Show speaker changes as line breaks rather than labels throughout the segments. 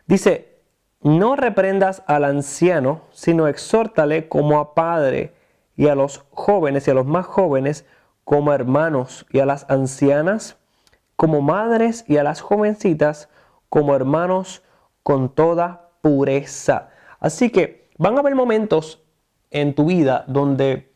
Dice, no reprendas al anciano, sino exhórtale como a padre, y a los jóvenes y a los más jóvenes como hermanos, y a las ancianas como madres, y a las jovencitas como hermanos con toda pureza. Así que van a haber momentos en tu vida donde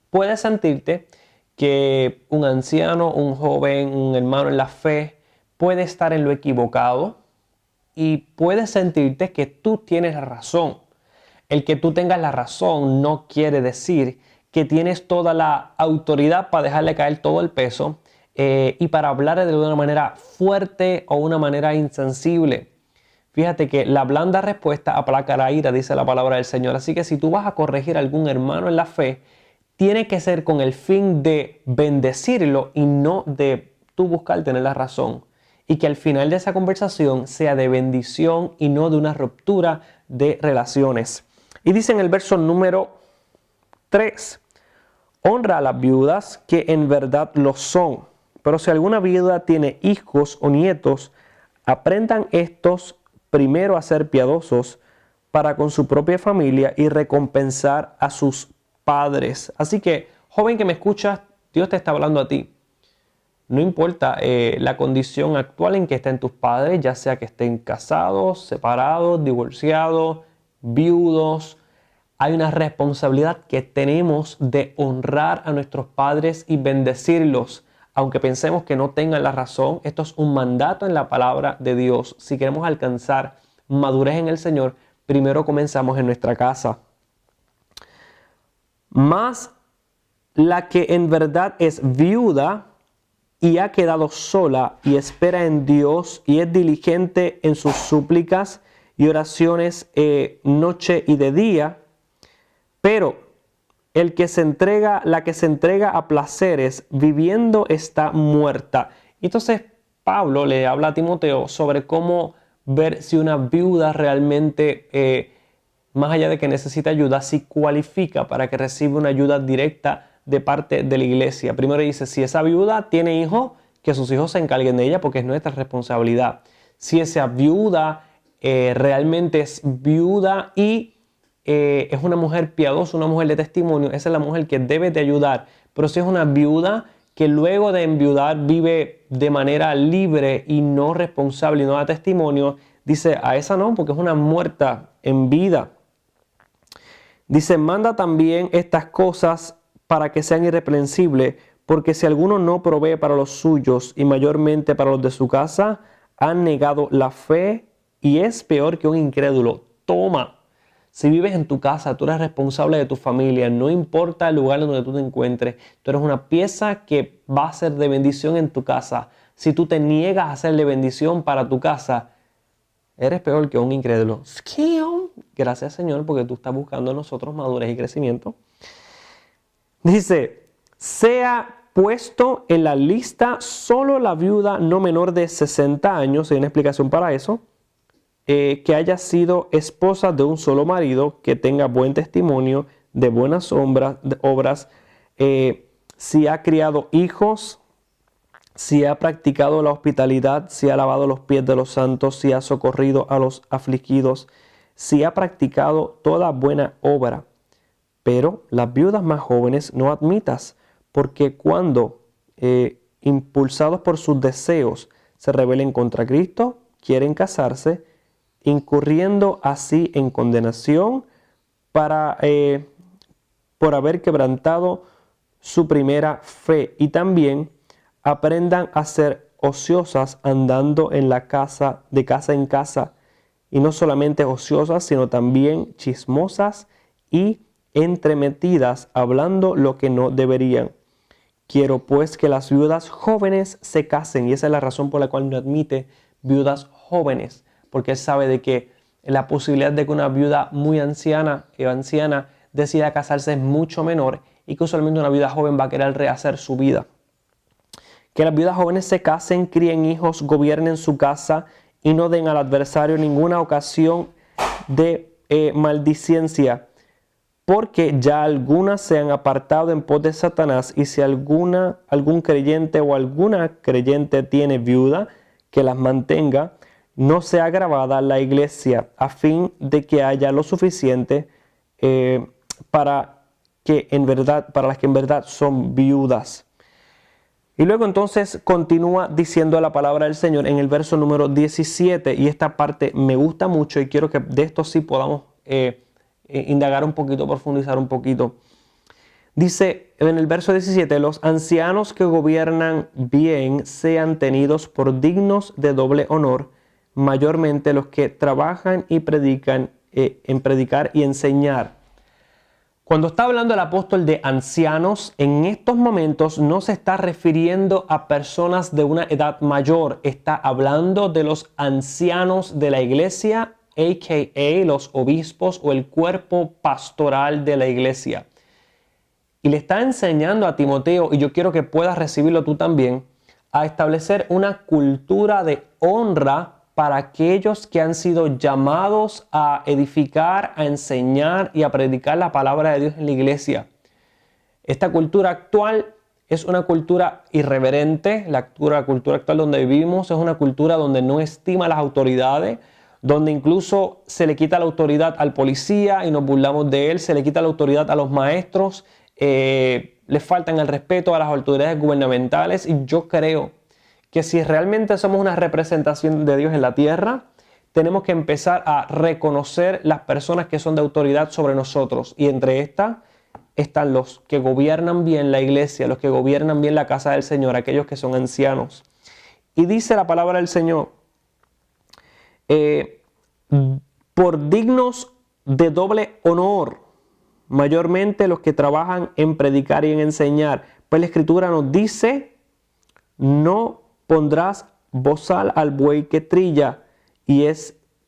puedes sentirte que un anciano, un joven, un hermano en la fe puede estar en lo equivocado y puedes sentirte que tú tienes la razón. El que tú tengas la razón no quiere decir que tienes toda la autoridad para dejarle caer todo el peso y para hablarle de una manera fuerte o una manera insensible. Fíjate que la blanda respuesta aplacará ira, dice la palabra del Señor. Así que si tú vas a corregir a algún hermano en la fe, tiene que ser con el fin de bendecirlo y no de tú buscar tener la razón. Y que al final de esa conversación sea de bendición y no de una ruptura de relaciones. Y dice en el verso número 3, honra a las viudas que en verdad lo son. Pero si alguna viuda tiene hijos o nietos, aprendan estos primero a ser piadosos para con su propia familia y recompensar a sus padres. Así que, joven que me escuchas, Dios te está hablando a ti. No importa la condición actual en que estén tus padres, ya sea que estén casados, separados, divorciados, viudos. Hay una responsabilidad que tenemos de honrar a nuestros padres y bendecirlos. Aunque pensemos que no tengan la razón, esto es un mandato en la palabra de Dios. Si queremos alcanzar madurez en el Señor, primero comenzamos en nuestra casa. Mas la que en verdad es viuda y ha quedado sola y espera en Dios y es diligente en sus súplicas y oraciones noche y de día, pero la que se entrega a placeres viviendo está muerta. Entonces Pablo le habla a Timoteo sobre cómo ver si una viuda realmente, más allá de que necesita ayuda, si cualifica para que reciba una ayuda directa de parte de la iglesia. Primero dice, si esa viuda tiene hijos, que sus hijos se encarguen de ella porque es nuestra responsabilidad. Si esa viuda realmente es viuda y es una mujer piadosa, una mujer de testimonio, esa es la mujer que debe de ayudar. Pero si es una viuda que luego de enviudar vive de manera libre y no responsable y no da testimonio, dice a esa no, porque es una muerta en vida. Dice, manda también estas cosas para que sean irreprensibles, porque si alguno no provee para los suyos y mayormente para los de su casa, han negado la fe y es peor que un incrédulo. Toma. Si vives en tu casa, tú eres responsable de tu familia, no importa el lugar donde tú te encuentres, tú eres una pieza que va a ser de bendición en tu casa. Si tú te niegas a hacerle bendición para tu casa, eres peor que un incrédulo. Gracias, Señor, porque tú estás buscando en nosotros madurez y crecimiento. Dice, sea puesto en la lista solo la viuda no menor de 60 años, hay una explicación para eso, que haya sido esposa de un solo marido, que tenga buen testimonio, de buenas obras, si ha criado hijos, si ha practicado la hospitalidad, si ha lavado los pies de los santos, si ha socorrido a los afligidos, si ha practicado toda buena obra. Pero las viudas más jóvenes no admitas, porque cuando, impulsados por sus deseos, se rebelen contra Cristo, quieren casarse, incurriendo así en condenación por haber quebrantado su primera fe. Y también aprendan a ser ociosas andando en la casa, de casa en casa, y no solamente ociosas, sino también chismosas y entremetidas, hablando lo que no deberían. Quiero pues que las viudas jóvenes se casen, y esa es la razón por la cual no admite viudas jóvenes, porque él sabe de que la posibilidad de que una viuda muy anciana decida casarse es mucho menor y que usualmente una viuda joven va a querer rehacer su vida. Que las viudas jóvenes se casen, críen hijos, gobiernen su casa y no den al adversario ninguna ocasión de maldicencia, porque ya algunas se han apartado en pos de Satanás, y si algún creyente o alguna creyente tiene viuda, que las mantenga, no sea agravada la iglesia, a fin de que haya lo suficiente para las que en verdad son viudas. Y luego entonces continúa diciendo la palabra del Señor en el verso número 17, y esta parte me gusta mucho y quiero que de esto sí podamos indagar un poquito, profundizar un poquito. Dice en el verso 17, los ancianos que gobiernan bien sean tenidos por dignos de doble honor, mayormente los que trabajan y predican en predicar y enseñar. Cuando está hablando el apóstol de ancianos, en estos momentos no se está refiriendo a personas de una edad mayor. Está hablando de los ancianos de la iglesia, a.k.a. los obispos o el cuerpo pastoral de la iglesia. Y le está enseñando a Timoteo, y yo quiero que puedas recibirlo tú también, a establecer una cultura de honra para aquellos que han sido llamados a edificar, a enseñar y a predicar la palabra de Dios en la iglesia. Esta cultura actual es una cultura irreverente. La cultura actual donde vivimos es una cultura donde no estima las autoridades, donde incluso se le quita la autoridad al policía y nos burlamos de él, se le quita la autoridad a los maestros, le faltan el respeto a las autoridades gubernamentales. Y yo creo que si realmente somos una representación de Dios en la tierra, tenemos que empezar a reconocer las personas que son de autoridad sobre nosotros. Y entre estas están los que gobiernan bien la iglesia, los que gobiernan bien la casa del Señor, aquellos que son ancianos. Y dice la palabra del Señor, por dignos de doble honor, mayormente los que trabajan en predicar y en enseñar. Pues la Escritura nos dice, no pondrás bozal al buey que trilla, y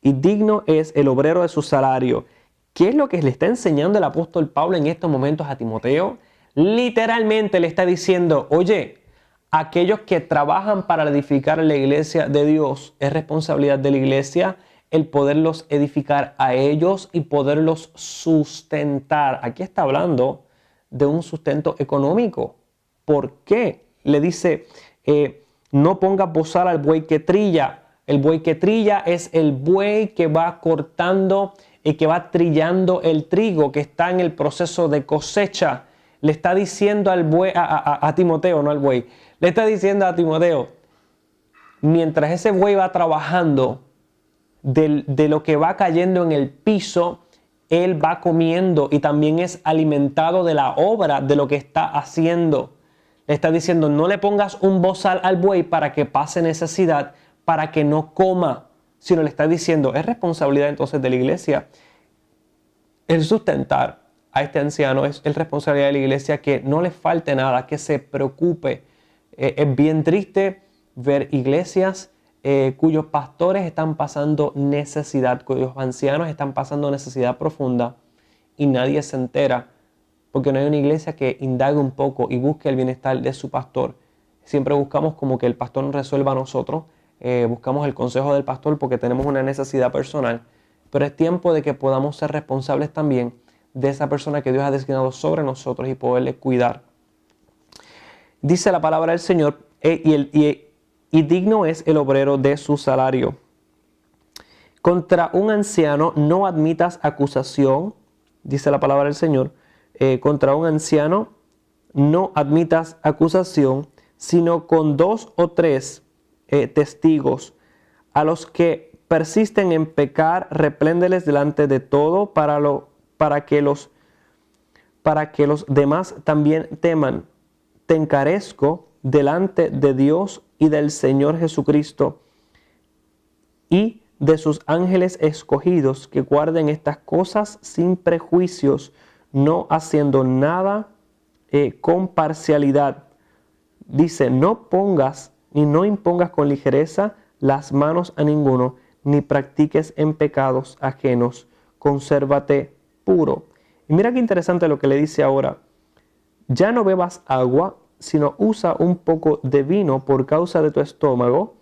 digno es el obrero de su salario. ¿Qué es lo que le está enseñando el apóstol Pablo en estos momentos a Timoteo? Literalmente le está diciendo, oye, aquellos que trabajan para edificar la iglesia de Dios, es responsabilidad de la iglesia el poderlos edificar a ellos y poderlos sustentar. Aquí está hablando de un sustento económico. ¿Por qué? Le dice, no pongas bozal al buey que trilla. El buey que trilla es el buey que va cortando y que va trillando el trigo, que está en el proceso de cosecha. Le está diciendo al buey, a Timoteo, no al buey. Le está diciendo a Timoteo, mientras ese buey va trabajando, de lo que va cayendo en el piso, él va comiendo y también es alimentado de la obra, de lo que está haciendo. Le está diciendo, no le pongas un bozal al buey para que pase necesidad, para que no coma, sino le está diciendo, es responsabilidad entonces de la iglesia el sustentar a este anciano, es responsabilidad de la iglesia que no le falte nada, que se preocupe. Es bien triste ver iglesias cuyos pastores están pasando necesidad, cuyos ancianos están pasando necesidad profunda y nadie se entera, porque no hay una iglesia que indague un poco y busque el bienestar de su pastor. Siempre buscamos como que el pastor nos resuelva a nosotros, buscamos el consejo del pastor porque tenemos una necesidad personal, pero es tiempo de que podamos ser responsables también de esa persona que Dios ha designado sobre nosotros y poderle cuidar. Dice la palabra del Señor, y digno es el obrero de su salario. Contra un anciano no admitas acusación, dice la palabra del Señor. Contra un anciano no admitas acusación, sino con 2 o 3 testigos. A los que persisten en pecar, repréndeles delante de todo para que los demás también teman. Te encarezco delante de Dios y del Señor Jesucristo y de sus ángeles escogidos, que guarden estas cosas sin prejuicios, no haciendo nada con parcialidad. Dice, no pongas ni no impongas con ligereza las manos a ninguno, ni practiques en pecados ajenos, consérvate puro. Y mira qué interesante lo que le dice ahora. Ya no bebas agua, sino usa un poco de vino por causa de tu estómago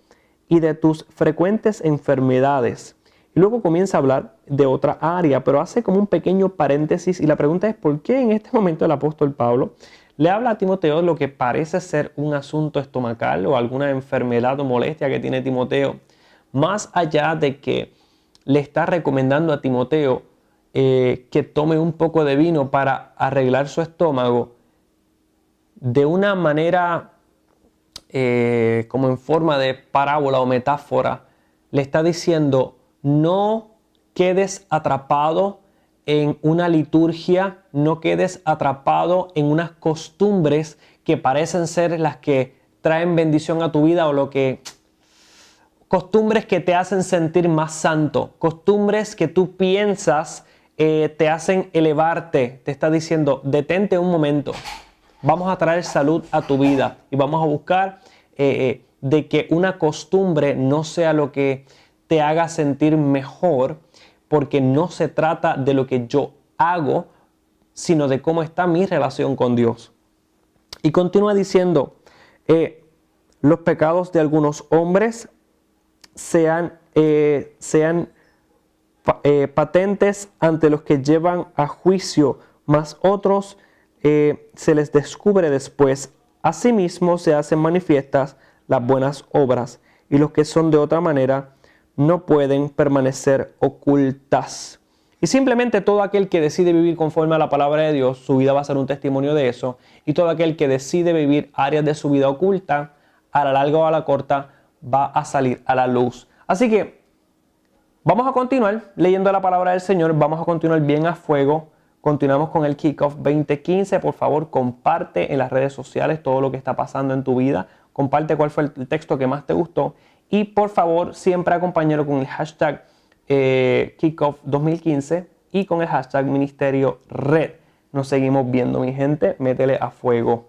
y de tus frecuentes enfermedades. Y luego comienza a hablar de otra área, pero hace como un pequeño paréntesis y la pregunta es ¿por qué en este momento el apóstol Pablo le habla a Timoteo lo que parece ser un asunto estomacal o alguna enfermedad o molestia que tiene Timoteo? más allá de que le está recomendando a Timoteo que tome un poco de vino para arreglar su estómago, de una manera como en forma de parábola o metáfora, le está diciendo: no quedes atrapado en una liturgia, no quedes atrapado en unas costumbres que parecen ser las que traen bendición a tu vida, o costumbres que te hacen sentir más santo, costumbres que tú piensas te hacen elevarte. Te está diciendo: detente un momento, vamos a traer salud a tu vida y vamos a buscar de que una costumbre no sea lo que te haga sentir mejor, porque no se trata de lo que yo hago, sino de cómo está mi relación con Dios. Y continúa diciendo: los pecados de algunos hombres sean patentes ante los que llevan a juicio, mas otros se les descubre después. Asimismo se hacen manifiestas las buenas obras, y los que son de otra manera no pueden permanecer ocultas. Y simplemente todo aquel que decide vivir conforme a la palabra de Dios, su vida va a ser un testimonio de eso. Y todo aquel que decide vivir áreas de su vida oculta, a la larga o a la corta, va a salir a la luz. Así que vamos a continuar leyendo la palabra del Señor. Vamos a continuar bien a fuego. Continuamos con el Kickoff 2015. Por favor, comparte en las redes sociales todo lo que está pasando en tu vida. Comparte cuál fue el texto que más te gustó. Y por favor, siempre acompáñalo con el hashtag Kickoff 2015 y con el hashtag Ministerio Red. Nos seguimos viendo, mi gente. Métele a fuego.